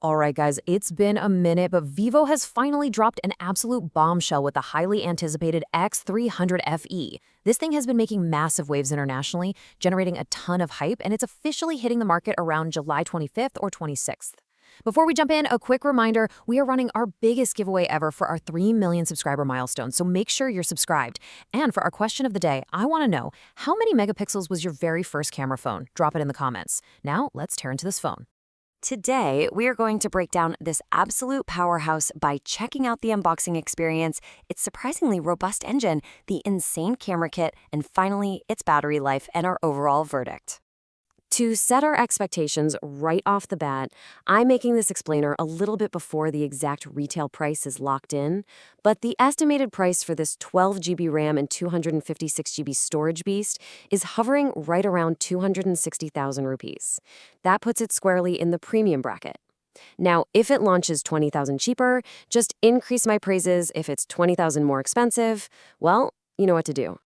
All right, guys, it's been a minute, but Vivo has finally dropped an absolute bombshell with the highly anticipated X300 FE. This thing has been making massive waves internationally, generating a ton of hype, and it's officially hitting the market around July 25th or 26th. Before we jump in, a quick reminder, we are running our biggest giveaway ever for our 3 million subscriber milestone, so make sure you're subscribed. And for our question of the day, I want to know, how many megapixels was your very first camera phone? Drop it in the comments. Now, let's tear into this phone. Today, we are going to break down this absolute powerhouse by checking out the unboxing experience, its surprisingly robust engine, the insane camera kit, and finally, its battery life and our overall verdict. To set our expectations right off the bat, I'm making this explainer a little bit before the exact retail price is locked in, but the estimated price for this 12GB RAM and 256GB storage beast is hovering right around 260,000 rupees. That puts it squarely in the premium bracket. Now, if it launches 20,000 cheaper, just increase my praises. If it's 20,000 more expensive, well, you know what to do.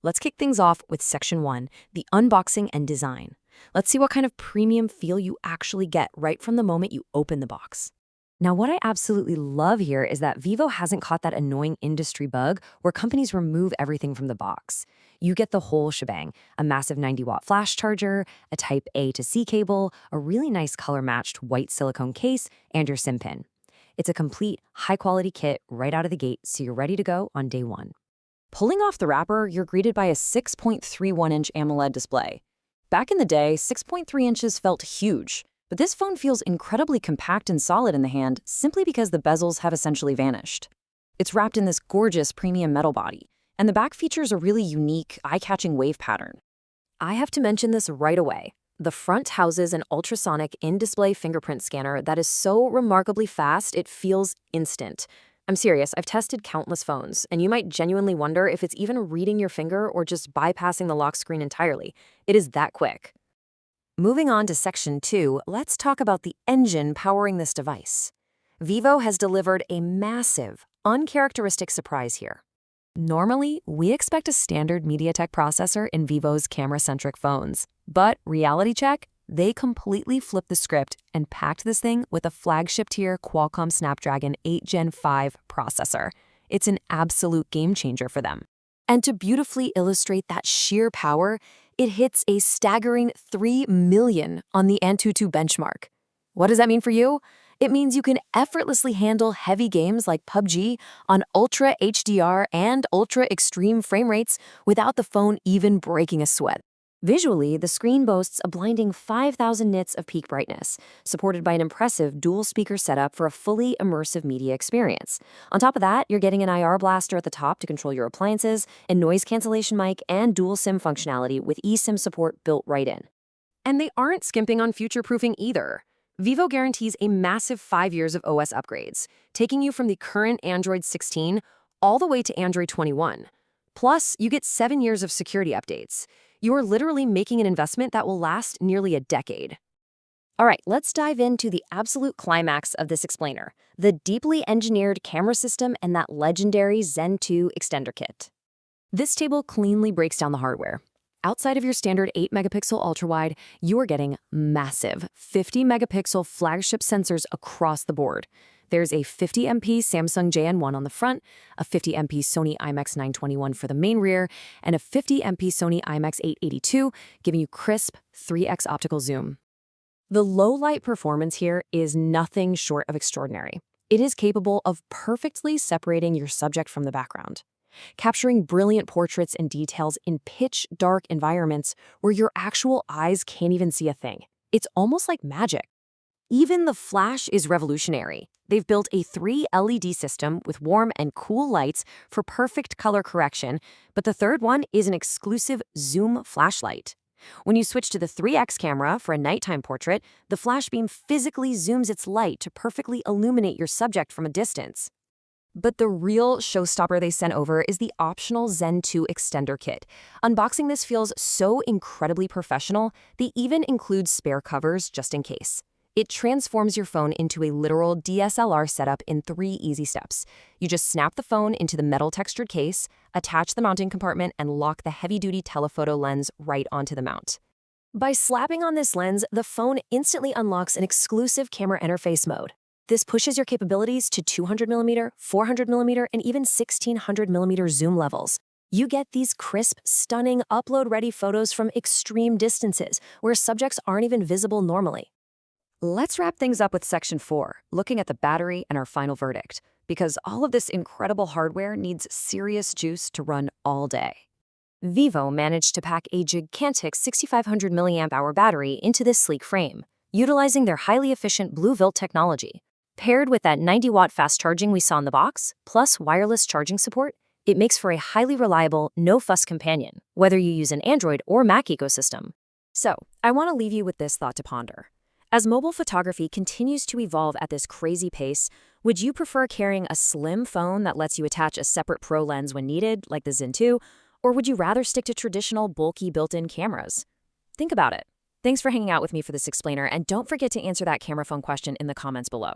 Let's kick things off with Section 1, the unboxing and design. Let's see what kind of premium feel you actually get right from the moment you open the box. Now, what I absolutely love here is that Vivo hasn't caught that annoying industry bug where companies remove everything from the box. You get the whole shebang, a massive 90-watt flash charger, a Type A to C cable, a really nice color-matched white silicone case, and your SIM pin. It's a complete, high-quality kit right out of the gate, so you're ready to go on day one. Pulling off the wrapper, you're greeted by a 6.31-inch AMOLED display. Back in the day, 6.3 inches felt huge, but this phone feels incredibly compact and solid in the hand simply because the bezels have essentially vanished. It's wrapped in this gorgeous premium metal body, and the back features a really unique, eye-catching wave pattern. I have to mention this right away. The front houses an ultrasonic in-display fingerprint scanner that is so remarkably fast it feels instant. I'm serious, I've tested countless phones, and you might genuinely wonder if it's even reading your finger or just bypassing the lock screen entirely. It is that quick. Moving on to Section 2, let's talk about the engine powering this device. Vivo has delivered a massive, uncharacteristic surprise here. Normally, we expect a standard MediaTek processor in Vivo's camera-centric phones, but reality check, they completely flipped the script and packed this thing with a flagship-tier Qualcomm Snapdragon 8 Gen 5 processor. It's an absolute game-changer for them. And to beautifully illustrate that sheer power, it hits a staggering 3 million on the Antutu benchmark. What does that mean for you? It means you can effortlessly handle heavy games like PUBG on Ultra HDR and Ultra Extreme frame rates without the phone even breaking a sweat. Visually, the screen boasts a blinding 5,000 nits of peak brightness, supported by an impressive dual-speaker setup for a fully immersive media experience. On top of that, you're getting an IR blaster at the top to control your appliances, a noise cancellation mic, and dual SIM functionality with eSIM support built right in. And they aren't skimping on future-proofing either. Vivo guarantees a massive 5 years of OS upgrades, taking you from the current Android 16 all the way to Android 21. Plus, you get 7 years of security updates. You are literally making an investment that will last nearly a decade. All right, let's dive into the absolute climax of this explainer, the deeply engineered camera system and that legendary Zen 2 extender kit. This table cleanly breaks down the hardware. Outside of your standard 8-megapixel ultrawide, you are getting massive 50-megapixel flagship sensors across the board. There's a 50MP Samsung JN1 on the front, a 50MP Sony IMX921 for the main rear, and a 50MP Sony IMX882, giving you crisp 3x optical zoom. The low-light performance here is nothing short of extraordinary. It is capable of perfectly separating your subject from the background, capturing brilliant portraits and details in pitch-dark environments where your actual eyes can't even see a thing. It's almost like magic. Even the flash is revolutionary. They've built a 3 LED system with warm and cool lights for perfect color correction, but the third one is an exclusive zoom flashlight. When you switch to the 3x camera for a nighttime portrait, the flash beam physically zooms its light to perfectly illuminate your subject from a distance. But the real showstopper they sent over is the optional Zen 2 extender kit. Unboxing this feels so incredibly professional, they even include spare covers just in case. It transforms your phone into a literal DSLR setup in 3 easy steps. You just snap the phone into the metal textured case, attach the mounting compartment, and lock the heavy-duty telephoto lens right onto the mount. By slapping on this lens, the phone instantly unlocks an exclusive camera interface mode. This pushes your capabilities to 200mm, 400mm, and even 1600mm zoom levels. You get these crisp, stunning, upload-ready photos from extreme distances, where subjects aren't even visible normally. Let's wrap things up with Section 4, looking at the battery and our final verdict, because all of this incredible hardware needs serious juice to run all day. Vivo managed to pack a gigantic 6500 mAh battery into this sleek frame, utilizing their highly efficient BlueVilt technology. Paired with that 90-watt fast charging we saw in the box, plus wireless charging support, it makes for a highly reliable, no-fuss companion, whether you use an Android or Mac ecosystem. So, I want to leave you with this thought to ponder. As mobile photography continues to evolve at this crazy pace, would you prefer carrying a slim phone that lets you attach a separate pro lens when needed, like the Zen 2, or would you rather stick to traditional, bulky built-in cameras? Think about it. Thanks for hanging out with me for this explainer, and don't forget to answer that camera phone question in the comments below.